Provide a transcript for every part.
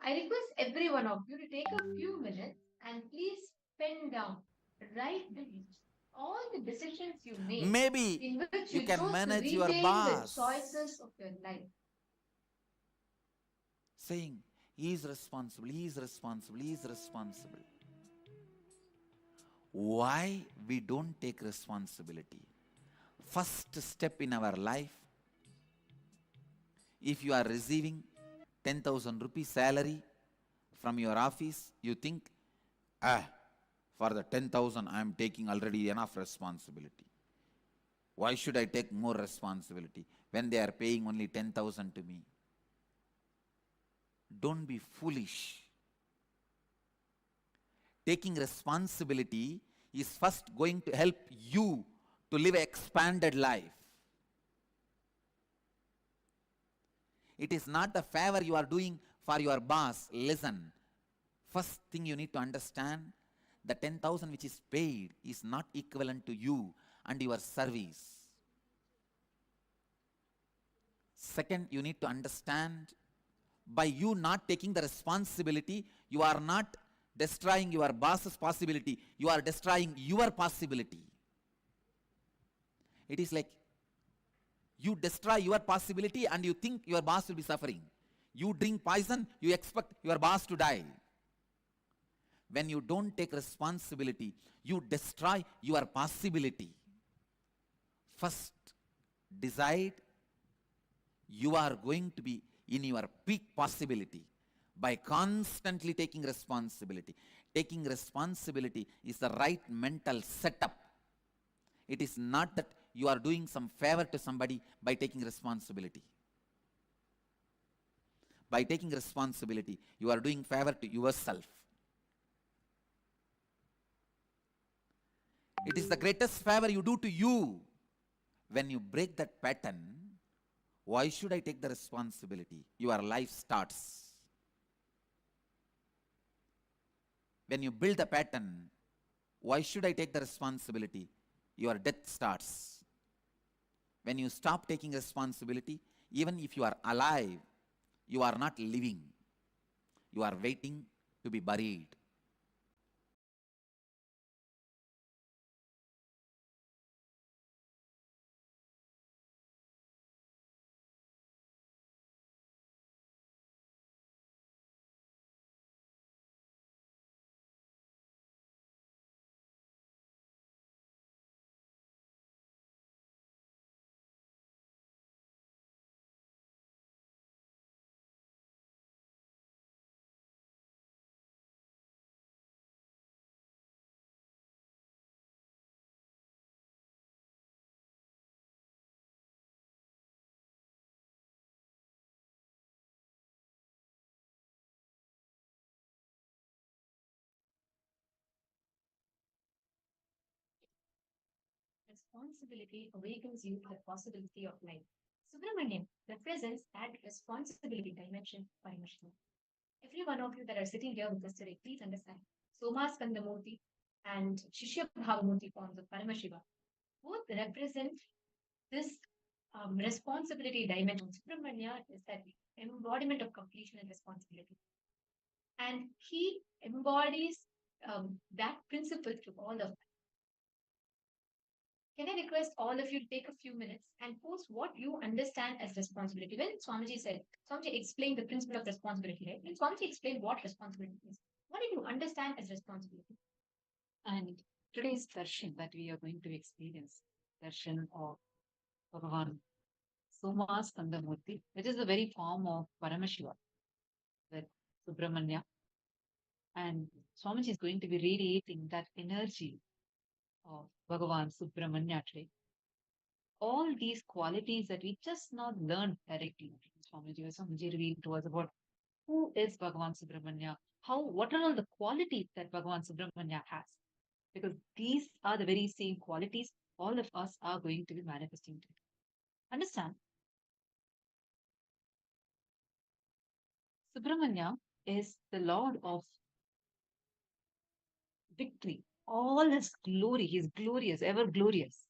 I request every one of you to take a few minutes and please pen down, write down all the decisions you made Maybe in which you you can chose to manage your retain the boss, choices of your life. saying, he is responsible, he is responsible, he is responsible. Why we don't take responsibility? First step in our life, if you are receiving 10,000 rupees salary from your office, you think, ah, for the 10,000 I am taking already enough responsibility. Why should I take more responsibility when they are paying only 10,000 to me? Don't be foolish. Taking responsibility is first going to help you to live an expanded life. It is not the favor you are doing for your boss. Listen, first thing you need to understand, the 10,000 which is paid is not equivalent to you and your service. Second, you need to understand, by you not taking the responsibility, you are not destroying your boss's possibility, you are destroying your possibility. It is like you destroy your possibility and you think your boss will be suffering. You drink poison, you expect your boss to die. When you don't take responsibility, you destroy your possibility. First, decide you are going to be in your peak possibility by constantly taking responsibility. Taking responsibility is the right mental setup. It is not that you are doing some favor to somebody by taking responsibility. By taking responsibility, you are doing favor to yourself. It is the greatest favor you do to you. When you break that pattern, why should I take the responsibility? Your life starts. When you build the pattern, why should I take the responsibility? Your death starts. When you stop taking responsibility, even if you are alive, you are not living. You are waiting to be buried. Responsibility awakens you to the possibility of life. Subramanian represents that responsibility dimension Paramashivam. Every one of you that are sitting here with us today, please understand. Soma Skandamurti and Shishya Bhavamurti forms of Paramashiva both represent this responsibility dimension. Subramanya is that embodiment of completion and responsibility. And he embodies that principle to all of us. Can I request all of you to take a few minutes and post what you understand as responsibility? When Swamiji said, Swamiji explained the principle of responsibility, right? When Swamiji explained what responsibility is, what did you understand as responsibility? And today's darshan that we are going to experience, darshan of Bhagavan Somaskandamurti, which is the very form of Paramashiva, with Subramanya. And Swamiji is going to be radiating that energy of Bhagavan Subramanya today. All these qualities that we just not learned directly. Swamiji revealed to us about who is Bhagavan Subramanya, what are all the qualities that Bhagavan Subramanya has. Because these are the very same qualities all of us are going to be manifesting today. Understand? Subramanya is the Lord of victory. All his glory, he is glorious, ever glorious.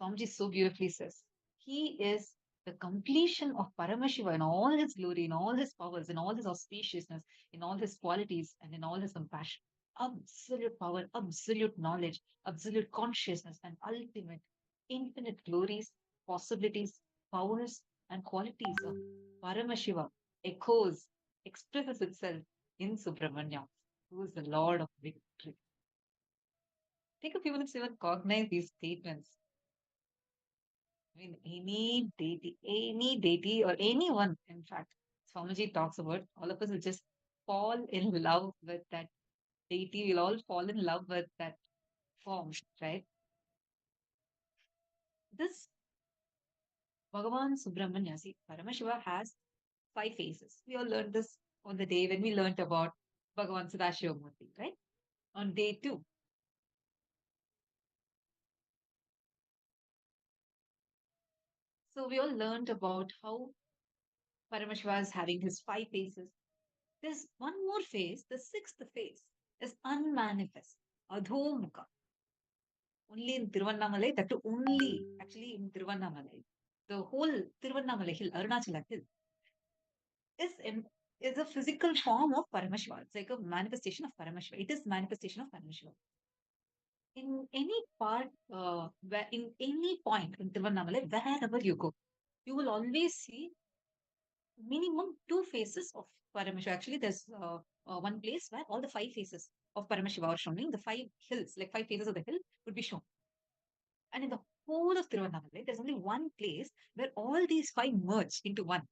Swamiji so beautifully says, he is the completion of Paramashiva in all his glory, in all his powers, in all his auspiciousness, in all his qualities, and in all his compassion. Absolute power, absolute knowledge, absolute consciousness, and ultimate, infinite glories, possibilities, powers, and qualities of Paramashiva echoes, expresses itself in Subramanya, who is the Lord of victory. Take a few minutes to even cognize these statements. I mean, any deity or anyone, in fact, Swamiji talks about, all of us will just fall in love with that deity. We'll all fall in love with that form, right? This Bhagavan Subramanya, see, Paramashiva has 5 faces. We all learned this on the day when we learned about Bhagavan Sadashivamurti, right? On day 2. So we all learned about how Paramashiva is having his 5 faces. There's one more phase, the 6th phase is unmanifest, Adhomukha. Only in Tiruvannamalai, that too only actually in Tiruvannamalai. The whole Tiruvannamalai hill, Arunachala hill, is, is a physical form of Paramashiva. It's like a manifestation of Paramashiva. It is manifestation of Paramashiva. In any part, where in any point in Tiruvannamalai, wherever you go, you will always see minimum 2 faces of Paramashiva. Actually, there's one place where all the 5 faces of Paramashiva are shown. The 5 hills, like 5 faces of the hill, would be shown. And in the whole of Tiruvannamalai, there's only one place where all these 5 merge into one.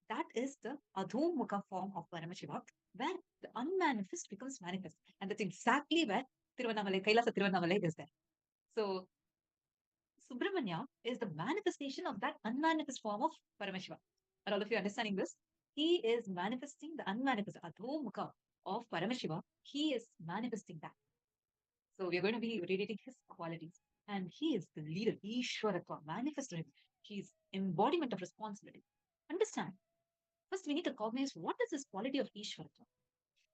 That is the Adhomukha form of Paramashiva, where the unmanifest becomes manifest. And that's exactly where Tiruvannamalai, Kailasa Tiruvannamalai is there. So, Subramanya is the manifestation of that unmanifest form of Paramashiva. Are all of you understanding this? He is manifesting the unmanifest Adhomukha of Paramashiva. He is manifesting that. So we are going to be radiating his qualities. And he is the leader, Ishwaratva, manifested. He is embodiment of responsibility. Understand? First, we need to recognize what is this quality of Ishwaratva.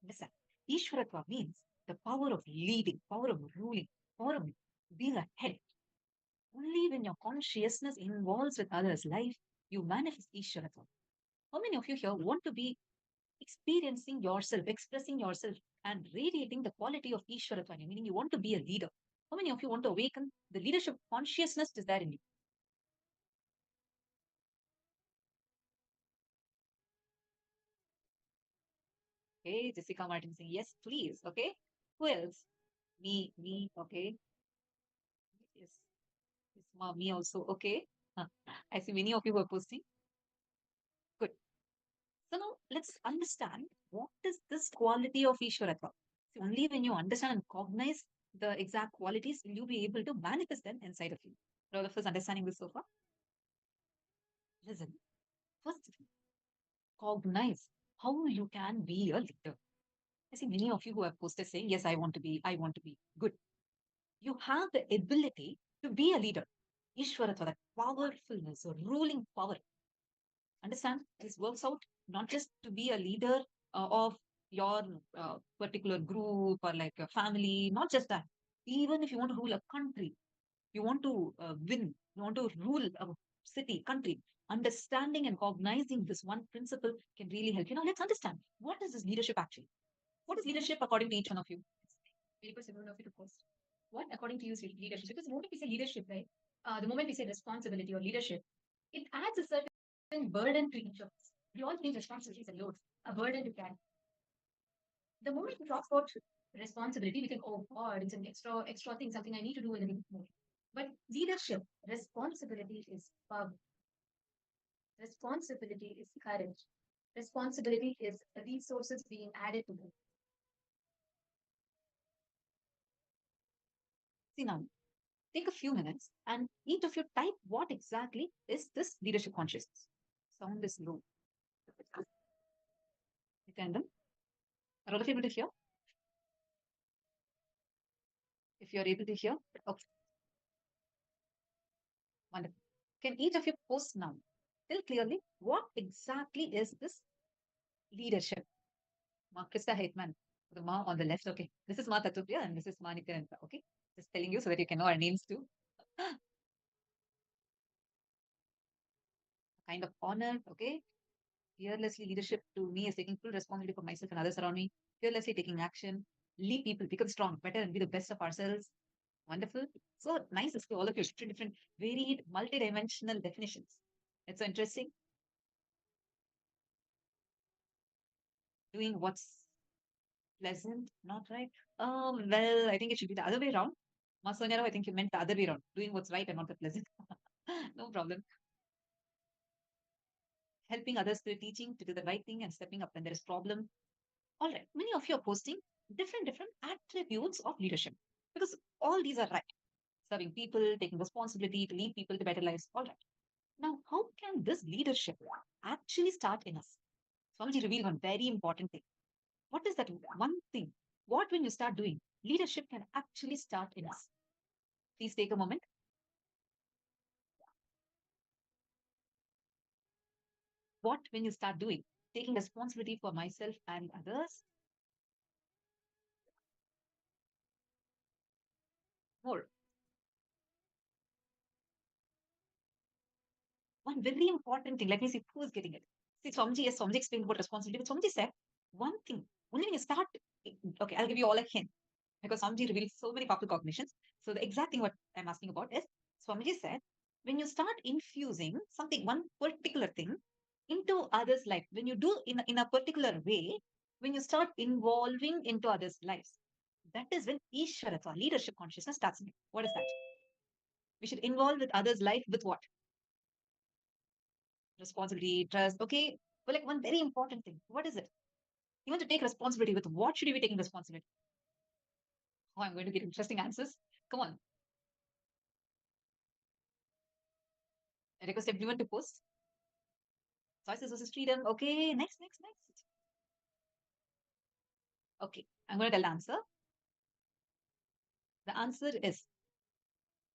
Understand? Ishwaratva means the power of leading, power of ruling, power of being a head. Only when your consciousness involves with others' life, you manifest Ishwaratva. How many of you here want to be experiencing yourself, expressing yourself, and radiating the quality of Ishwaratva, meaning you want to be a leader? How many of you want to awaken the leadership consciousness is there in you? Okay, Jessica Martin saying, yes, please. Okay. Who else? Me, okay. Yes. Yes, me also. Okay. I see many of you are posting. Good. So now let's understand what is this quality of Ishwaratva. See, only when you understand and cognize the exact qualities will you be able to manifest them inside of you. Are all of us understanding this so far? Listen. First, cognize how you can be a leader. I see many of you who have posted saying, yes, I want to be good. You have the ability to be a leader. Ishwaratva, that powerfulness or ruling power. Understand? This works out not just to be a leader of your particular group or like a family, not just that. Even if you want to rule a country, you want to win, you want to rule a city, country, understanding and cognizing this one principle can really help. Now, let's understand what is this leadership actually? What is leadership according to each one of you? Very good, everyone of you to post. What, according to you, is leadership? Because the moment we say leadership, right, the moment we say responsibility or leadership, it adds a certain burden to each of us. We all think responsibility is a load, a burden to carry. The moment we talk about responsibility, we think, oh God, it's an extra thing, something I need to do in a bit more. But leadership, responsibility is power. Responsibility is courage. Responsibility is resources being added to them. See now, take a few minutes and each of you type what exactly is this leadership consciousness. Sound is low. Nithyananda, are all of you able to hear? If you are able to hear, okay. Wonderful. Can each of you post now? Tell clearly what exactly is this leadership? Ma Krista Hetman, the Ma on the left. Okay. This is Ma Tatupriya and this is Ma Nithyananda. Okay. Just telling you so that you can know our names too. kind of honor. Okay. Fearlessly leadership to me is taking full responsibility for myself and others around me. Fearlessly taking action, lead people, become strong, better, and be the best of ourselves. Wonderful. So nice to see all of you different, varied, multidimensional definitions. It's so interesting. Doing what's pleasant, not right. Well, I think it should be the other way around. Masonyaro, I think you meant the other way around. Doing what's right and not the pleasant. No problem. Helping others through teaching to do the right thing and stepping up when there is problem. All right. Many of you are posting different attributes of leadership because all these are right. Serving people, taking responsibility to lead people to better lives. All right. Now, how can this leadership actually start in us? Swamiji revealed one very important thing. What is that one thing? What when you start doing? Leadership can actually start in us. Please take a moment. What when you start doing? Taking responsibility for myself and others. More. One very important thing. Let me see who is getting it. See, Swamiji, yes, Swamiji explained about responsibility, but Swamiji said one thing. Only when you start, okay, I'll give you all a hint because Swamiji revealed so many powerful cognitions. So the exact thing what I'm asking about is Swamiji said, when you start infusing something, one particular thing into others' life, when you do in a particular way, when you start involving into others' lives, that is when Ishwaratva, leadership consciousness starts. What is that? We should involve with others' life with what? Responsibility, trust. Okay. But like one very important thing. What is it? You want to take responsibility with what should you be taking responsibility? Oh, I'm going to get interesting answers. Come on. I request everyone to post. Choices versus freedom. Okay. Next. Okay. I'm going to tell the answer. The answer is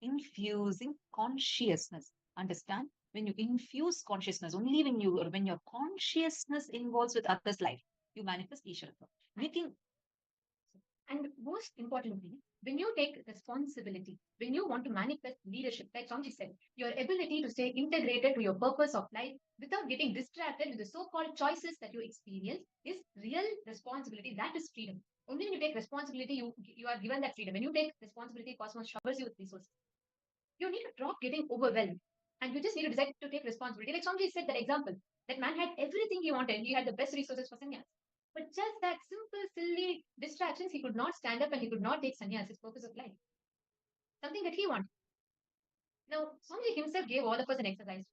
infusing consciousness. Understand? When you infuse consciousness, only when your consciousness involves with others' life, you manifest Ishwaratva. Anything. And most importantly, when you take responsibility, when you want to manifest leadership, like Swamiji said, your ability to stay integrated to your purpose of life without getting distracted with the so-called choices that you experience is real responsibility. That is freedom. Only when you take responsibility, you are given that freedom. When you take responsibility, cosmos showers you with resources. You need to drop getting overwhelmed. And you just need to decide to take responsibility. Like Swamiji said that example, that man had everything he wanted. He had the best resources for sannyas. But just that simple, silly distractions, he could not stand up and he could not take sannyas, his purpose of life. Something that he wanted. Now, Swamiji himself gave all of us an exercise.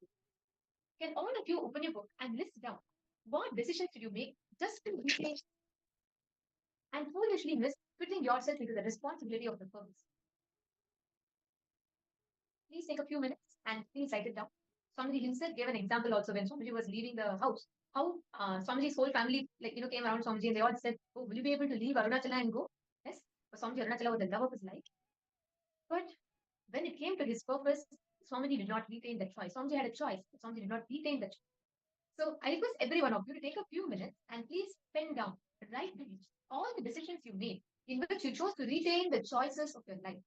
Can all of you open your book and list down what decisions did you make just to reach and foolishly miss putting yourself into the responsibility of the purpose? Please take a few minutes and please write it down. Swamiji himself gave an example also when Swamiji was leaving the house. How Swamiji's whole family, came around Swamiji and they all said, "Oh, will you be able to leave Arunachala and go?" Yes, for Swamiji, Arunachala was the love of his life. But when it came to his purpose, Swamiji did not retain that choice. Swamiji had a choice, but Swamiji did not retain that choice. So I request every one of you to take a few minutes and please pen down, write all the decisions you made in which you chose to retain the choices of your life.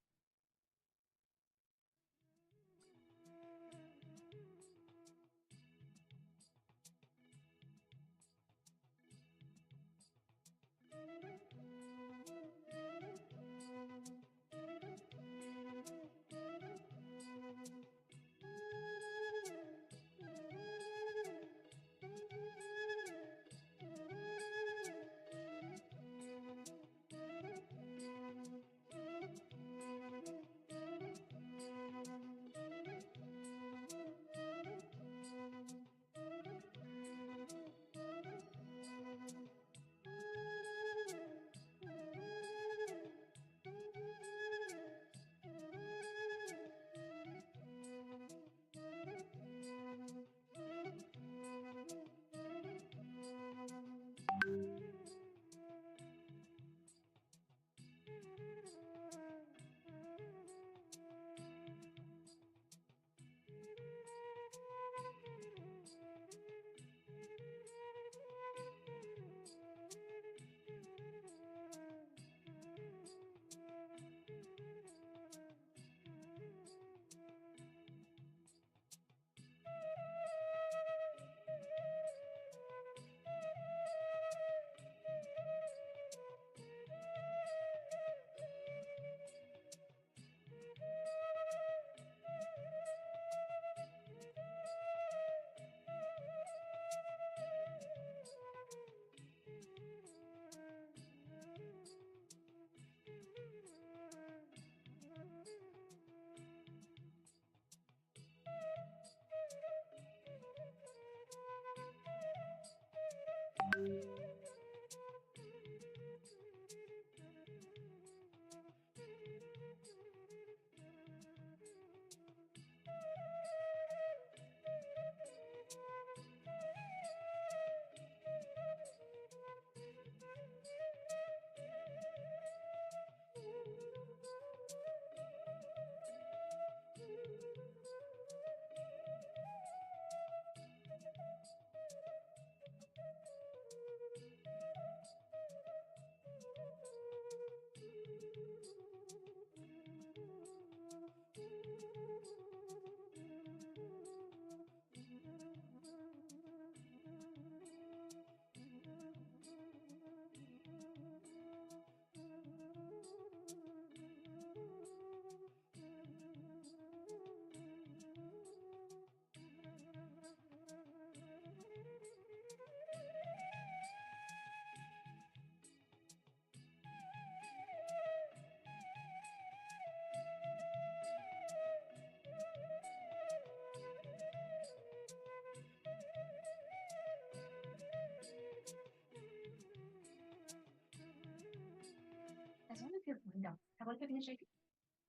you've gone down, have also finished writing?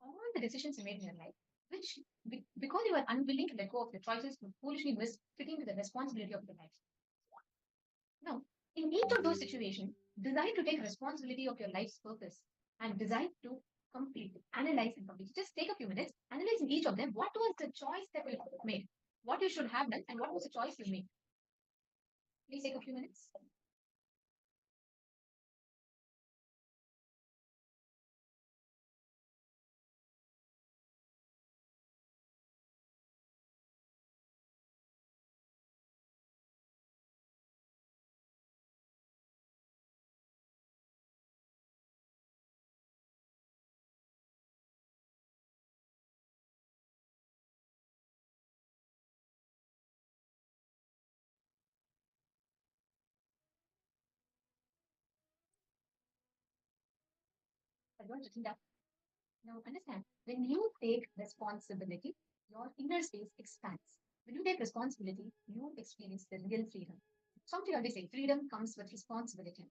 All the decisions you made in your life, which because you were unwilling to let go of your choices, you foolishly missed fitting to the responsibility of your life. Now, in each of those situations, decide to take responsibility of your life's purpose and decide to complete it, analyze and complete it. Just take a few minutes, analyze in each of them what was the choice that you made, what you should have done, and what was the choice you made. Please take a few minutes. Everyone written down. Now understand, when you take responsibility, your inner space expands. When you take responsibility, you experience the real freedom. Something always say freedom comes with responsibility.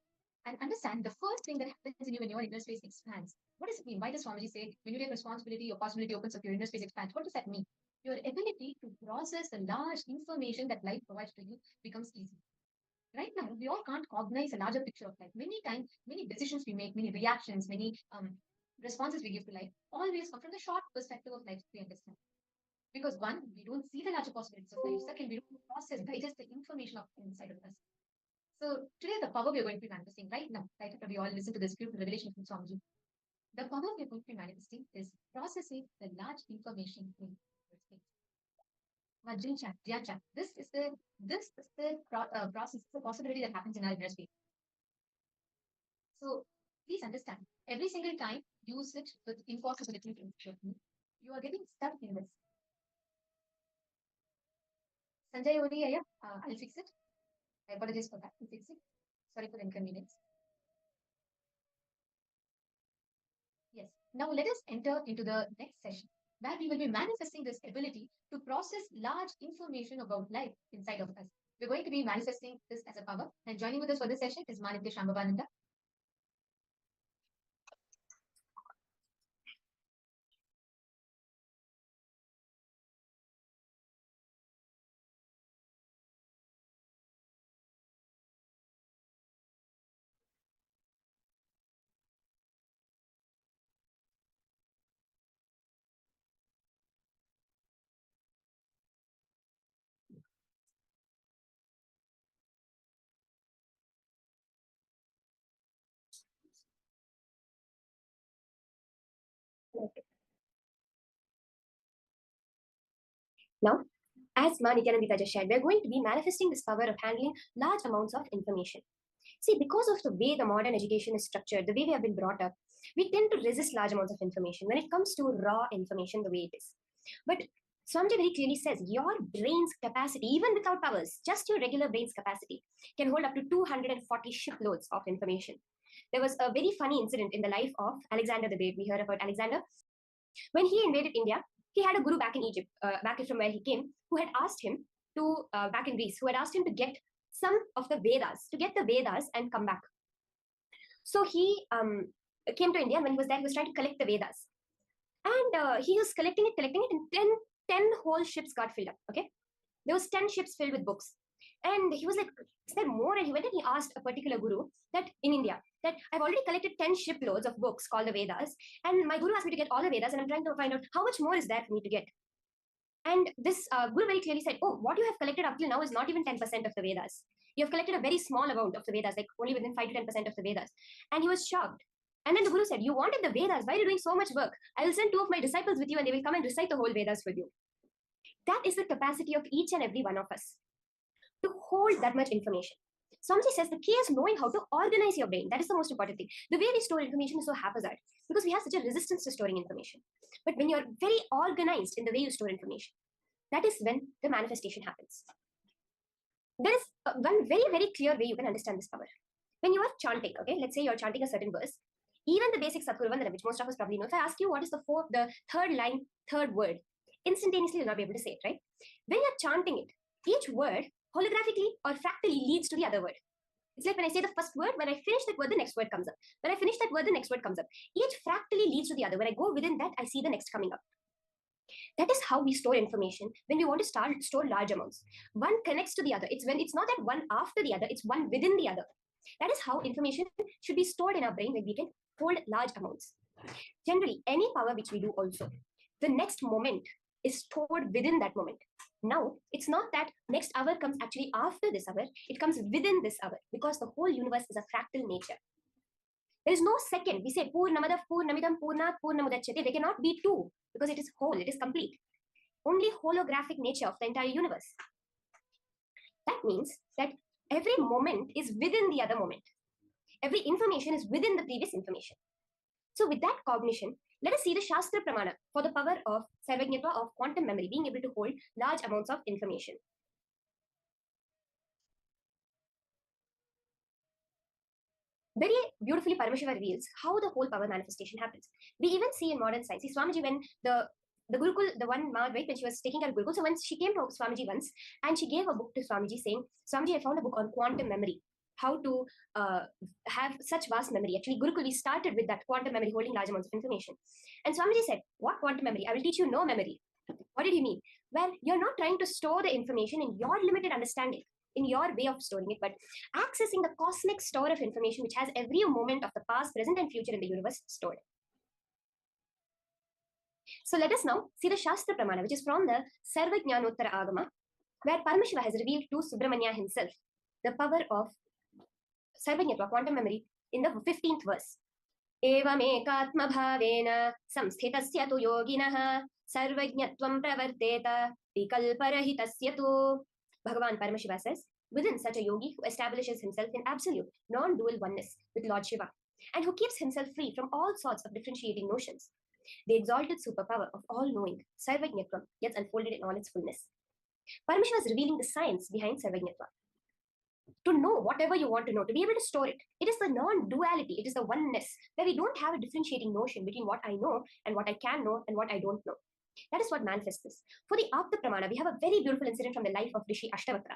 And understand the first thing that happens in you when your inner space expands. What does it mean? Why does Swamiji say when you take responsibility, your possibility opens up, your inner space expands? What does that mean? Your ability to process the large information that life provides to you becomes easy. Right now, we all can't cognize a larger picture of life. Many times, many decisions we make, many reactions, many responses we give to life always come from the short perspective of life we understand. Because one, we don't see the larger possibilities of life. Second, we don't process, digest the information of inside of us. So today, the power we are going to be manifesting right now, right after we all listen to this beautiful revelation from Swamiji, the power we are going to be manifesting is processing the large information in your space. This is the process, the possibility that happens in our inner space. So please understand, every single time use it with impossibility to you are getting stuck in this. Sanjay Odi, I'll fix it. I apologize for that. I'll fix it. Sorry for the inconvenience. Yes. Now let us enter into the next session where we will be manifesting this ability to process large information about life inside of us. We're going to be manifesting this as a power. And joining with us for this session is Manitya Shambhavananda. Now, as Ma Nithyananda just shared, we're going to be manifesting this power of handling large amounts of information. See, because of the way the modern education is structured, the way we have been brought up, we tend to resist large amounts of information when it comes to raw information the way it is. But Swamiji very clearly says your brain's capacity, even without powers, just your regular brain's capacity, can hold up to 240 shiploads of information. There was a very funny incident in the life of Alexander the Great. We heard about Alexander. When he invaded India, he had a guru back in Egypt, back from where he came, who had asked him to, back in Greece, who had asked him to get some of the Vedas, to get the Vedas and come back. So he came to India, and when he was there, he was trying to collect the Vedas. And he was collecting it, and 10 whole ships got filled up, okay? There was 10 ships filled with books. And he was like, is there more? And he went and he asked a particular guru that in India, that I've already collected 10 shiploads of books called the Vedas, and my guru asked me to get all the Vedas, and I'm trying to find out how much more is there for me to get. And this guru very clearly said, oh, what you have collected up till now is not even 10% of the Vedas. You have collected a very small amount of the Vedas, like only within 5 to 10% of the Vedas. And he was shocked. And then the guru said, you wanted the Vedas, why are you doing so much work? I will send 2 of my disciples with you, and they will come and recite the whole Vedas for you. That is the capacity of each and every one of us to hold that much information. Swamiji says the key is knowing how to organize your brain. That is the most important thing. The way we store information is so haphazard because we have such a resistance to storing information. But when you're very organized in the way you store information, that is when the manifestation happens. There is one very, very clear way you can understand this power. When you are chanting, okay, let's say you're chanting a certain verse, even the basic Satguru Vandana, which most of us probably know, if I ask you what is the third line, third word, instantaneously you'll not be able to say it, right? When you're chanting it, each word holographically or fractally leads to the other word. It's like when I say the first word, when I finish that word, the next word comes up. When I finish that word, the next word comes up. Each fractally leads to the other. When I go within that, I see the next coming up. That is how we store information when we want to store large amounts. One connects to the other. It's not that one after the other, it's one within the other. That is how information should be stored in our brain when we can hold large amounts. Generally, any power which we do also, the next moment is stored within that moment. Now, it's not that next hour comes actually after this hour, it comes within this hour because the whole universe is a fractal nature. There is no second. We say Purnamadav, Purnamidam, Purnat, Purnamudachyate. They cannot be two because it is whole, it is complete. Only holographic nature of the entire universe. That means that every moment is within the other moment. Every information is within the previous information. So with that cognition, let us see the Shastra Pramana for the power of Sarvajñatva, of quantum memory, being able to hold large amounts of information. Very beautifully, Paramashiva reveals how the whole power manifestation happens. We even see in modern science, see Swamiji, when the Gurukul, the one ma, right, when she was taking her Gurukul, so when she came to Swamiji once, and she gave a book to Swamiji saying, Swamiji, I found a book on quantum memory, how to have such vast memory. Actually, Gurukul, we started with that quantum memory, holding large amounts of information. And Swamiji said, what quantum memory? I will teach you no memory. What did he mean? Well, you're not trying to store the information in your limited understanding, in your way of storing it, but accessing the cosmic store of information which has every moment of the past, present, and future in the universe stored. So let us now see the Shastra Pramana, which is from the Sarvajñanottara Agama, where Paramashiva has revealed to Subramanya himself the power of Sarvajñatva, quantum memory, in the 15th verse. Evamekatma bhavena samsthitasya tu yoginah sarvajñatvam pravarteta vikalparahitasya tu. Bhagavan Paramashiva says, within such a yogi who establishes himself in absolute, non-dual oneness with Lord Shiva, and who keeps himself free from all sorts of differentiating notions, the exalted superpower of all-knowing, Sarvajñatvam, gets unfolded in all its fullness. Paramashiva is revealing the science behind Sarvajñatva. To know whatever you want to know, to be able to store it. It is the non-duality, it is the oneness, where we don't have a differentiating notion between what I know and what I can know and what I don't know. That is what manifests this. For the Apta Pramana, we have a very beautiful incident from the life of Rishi Ashtavakra.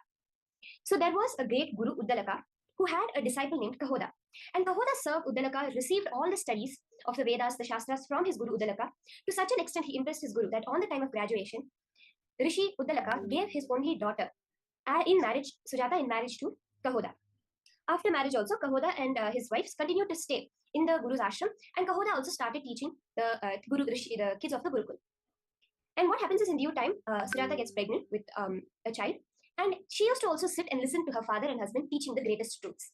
So there was a great Guru Uddalaka who had a disciple named Kahoda. And Kahoda served Uddalaka, received all the studies of the Vedas, the Shastras from his Guru Uddalaka. To such an extent, he impressed his Guru that on the time of graduation, Rishi Uddalaka gave his only daughter in marriage, Sujata, in marriage to Kahoda. After marriage also, Kahoda and his wives continued to stay in the Guru's ashram, and Kahoda also started teaching the the kids of the Gurukul. And what happens is, in due time, Sujata gets pregnant with a child, and she used to also sit and listen to her father and husband teaching the greatest truths.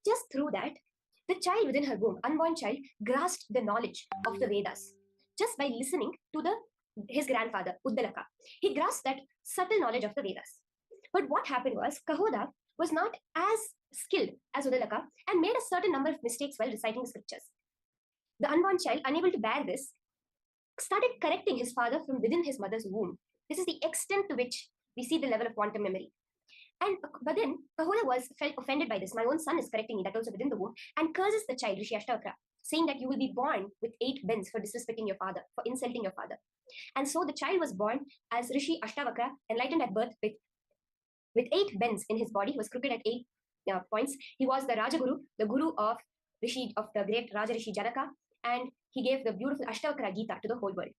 Just through that, the child within her womb, unborn child, grasped the knowledge of the Vedas just by listening to his grandfather, Uddalaka. He grasped that subtle knowledge of the Vedas. But what happened was, Kahoda was not as skilled as Uddalaka and made a certain number of mistakes while reciting the scriptures. The unborn child, unable to bear this, started correcting his father from within his mother's womb. This is the extent to which we see the level of quantum memory. But then Kahoda felt offended by this. My own son is correcting me, that also within the womb, and curses the child, Rishi Ashtavakra, saying that you will be born with 8 bends for disrespecting your father, for insulting your father. And so the child was born as Rishi Ashtavakra, enlightened at birth with 8 bends in his body. He was crooked at 8 points. He was the Rajaguru, the guru of the great Raja Rishi Janaka, and he gave the beautiful Ashtavakra Gita to the whole world.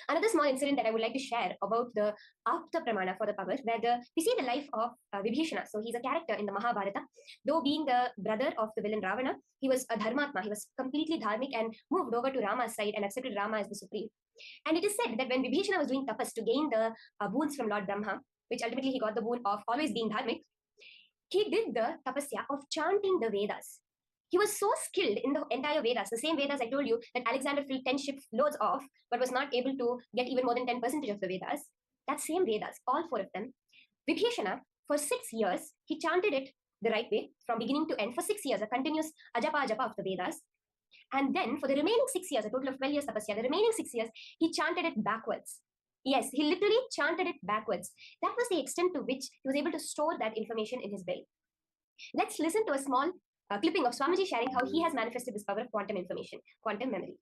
Another small incident that I would like to share about the Apta Pramana for the power, where we see the life of Vibhishana. So he's a character in the Mahabharata. Though being the brother of the villain Ravana, he was a Dharmatma. He was completely dharmic and moved over to Rama's side and accepted Rama as the supreme. And it is said that when Vibhishana was doing tapas to gain the boons from Lord Brahma, which ultimately he got the boon of always being dharmic, he did the tapasya of chanting the Vedas. He was so skilled in the entire Vedas, the same Vedas I told you that Alexander filled 10 shiploads of, but was not able to get even more than 10% of the Vedas. That same Vedas, all 4 of them, Vibhishana, for 6 years, he chanted it the right way, from beginning to end, for 6 years, a continuous ajapa of the Vedas. And then for the remaining 6 years, a total of 12 years tapasya, the remaining 6 years, he chanted it backwards. Yes, he literally chanted it backwards. That was the extent to which he was able to store that information in his belly. Let's listen to a small clipping of Swamiji sharing how he has manifested this power of quantum information, quantum memory.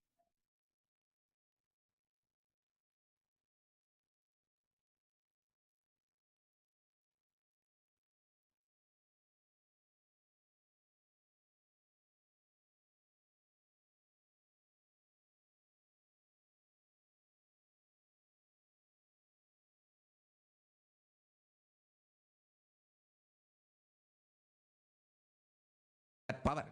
that power.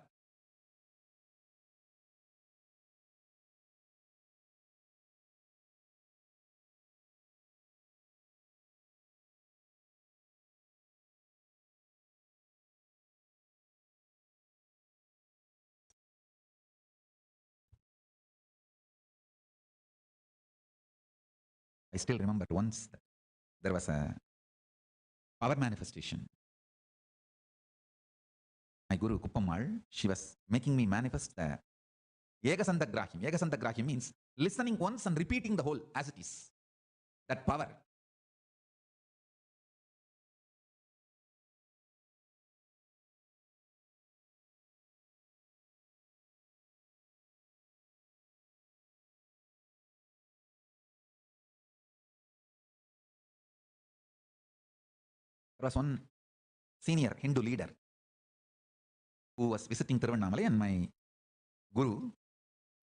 I still remember once there was a power manifestation. My guru Kuppamal, she was making me manifest the Yegasantagrahim. Yegasantagrahim means listening once and repeating the whole as it is. That power. There was one senior Hindu leader who was visiting Tiruvannamalai, and my guru,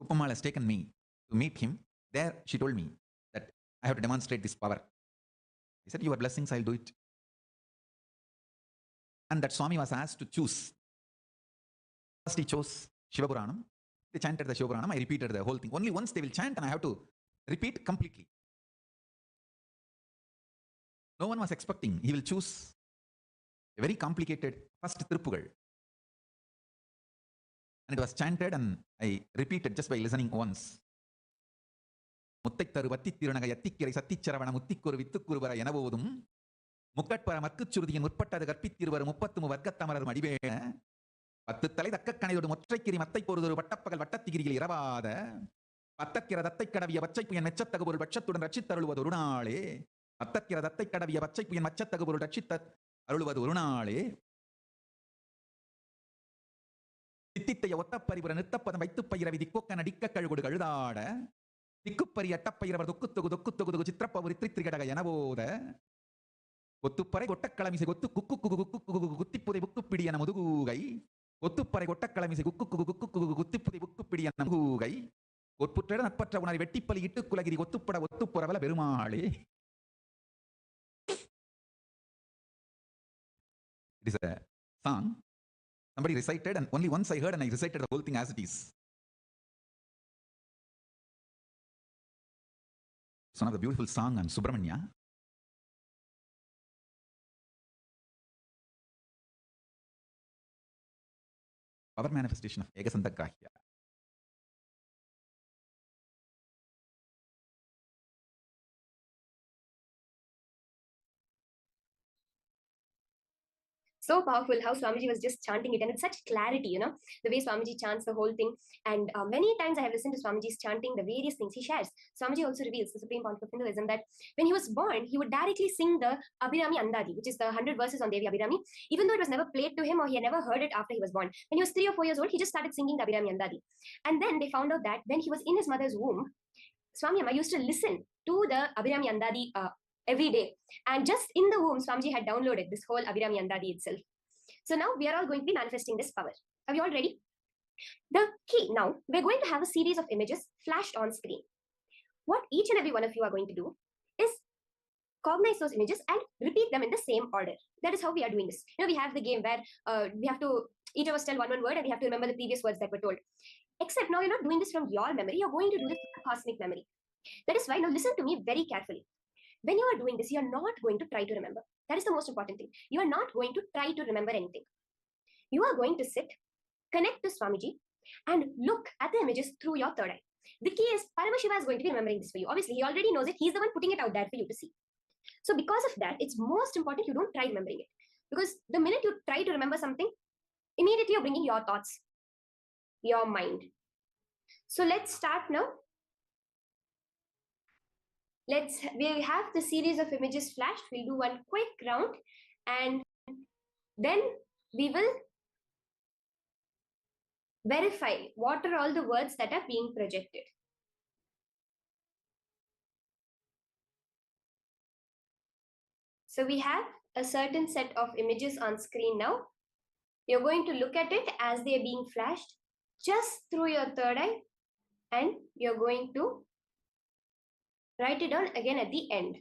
Uppamal, has taken me to meet him. There, she told me that I have to demonstrate this power. He said, your blessings, I'll do it. And that Swami was asked to choose. First, he chose Shiva Puranam. They chanted the Shiva Puranam. I repeated the whole thing. Only once they will chant, and I have to repeat completely. No one was expecting he will choose a very complicated first Tiruppugal. And it was chanted, and I repeated just by listening once. முத்தைத்தரு வத்தித்திருநக யத்திக்கிரை சத்திச்சரவண முத்திக்குரு வித்துக்குருவர எனவோதும் முக்கட்பர மற்குச்சுருதியின் முற்பட்டது கற்பித்திருவர் 30 வர்க்கத்தமரர் மடிவேண 10 தலை தக்கக்கணையோடு மொற்றைக்கிரி மத்தை பொறுதொரு வட்டப்பகல் வட்டத்திகிரியில் இரவாத பத்தக்கிற தத்தை கடவிய பச்சை புயன் மெச்சத்தகு பொருள் பட்சத்துடன் ரட்சித்தருளுவது ஒரு நாளே பத்தக்கிற தத்தை கடவிய பச்சை புயன் மச்சத்தகு பொருள் ரட்சித்த அருளுவது ஒரு நாளே தித்தித்தைய ஒத்தப்பரிபுர நிறுத்தப்பதம் வைத்து பயிரவி திக்கொக்க நடிக்க கழுகொடு கழுதாட திக்குப்பரி அட்டப்பயிரவர் தொக்குத்தொகு சித்திரப்பவுரி திரித்திரிகடக எனவோத கொத்துப்பறை கொட்டக்களமிசை கொத்து குக்கு குத்திப்புதை புக்குப்பிடி என முதுகூகை கொத்துப்பறை கொட்டக்களமிசை குக்கு குத்திப்புதை புக்குப்பிடி என முதுகூகை ஒற்புற்ற நட்பற்ற உணரை வெட்டிப்பலி இட்டு குலகிரி ஒத்துப்பட ஒத்துப்புறவல பெருமாளே. It is a song somebody recited, and only once I heard and I recited the whole thing as it is. It's one of the beautiful song on Subramanya. Power manifestation of Egasantagrahya. So powerful how Swamiji was just chanting it, and it's such clarity, the way Swamiji chants the whole thing. And many times I have listened to Swamiji's chanting the various things he shares. Swamiji also reveals the supreme point of Hinduism that when he was born, he would directly sing the Abhirami Andadi, which is the 100 verses on Devi Abhirami, even though it was never played to him or he had never heard it after he was born. When he was 3 or 4 years old, he just started singing the Abhirami Andadi. And then they found out that when he was in his mother's womb, Swami Amma used to listen to the Abhirami Andadi every day. And just in the womb, Swamiji had downloaded this whole Abhirami Andadi itself. So now we are all going to be manifesting this power. Are we all ready? The key now, we're going to have a series of images flashed on screen. What each and every one of you are going to do is cognize those images and repeat them in the same order. That is how we are doing this. We have the game where we have to, each of us tell one word and we have to remember the previous words that were told. Except now you're not doing this from your memory, you're going to do this from cosmic memory. That is why, now listen to me very carefully. When you are doing this, you are not going to try to remember. That is the most important thing. You are not going to try to remember anything. You are going to sit, connect to Swamiji, and look at the images through your third eye. The key is Paramashiva is going to be remembering this for you. Obviously, he already knows it. He's the one putting it out there for you to see. So because of that, it's most important you don't try remembering it. Because the minute you try to remember something, immediately you're bringing your thoughts, your mind. So let's start now. We have the series of images flashed. We'll do one quick round and then we will verify what are all the words that are being projected. So we have a certain set of images on screen now. You're going to look at it as they are being flashed just through your third eye, and you're going to write it down again at the end.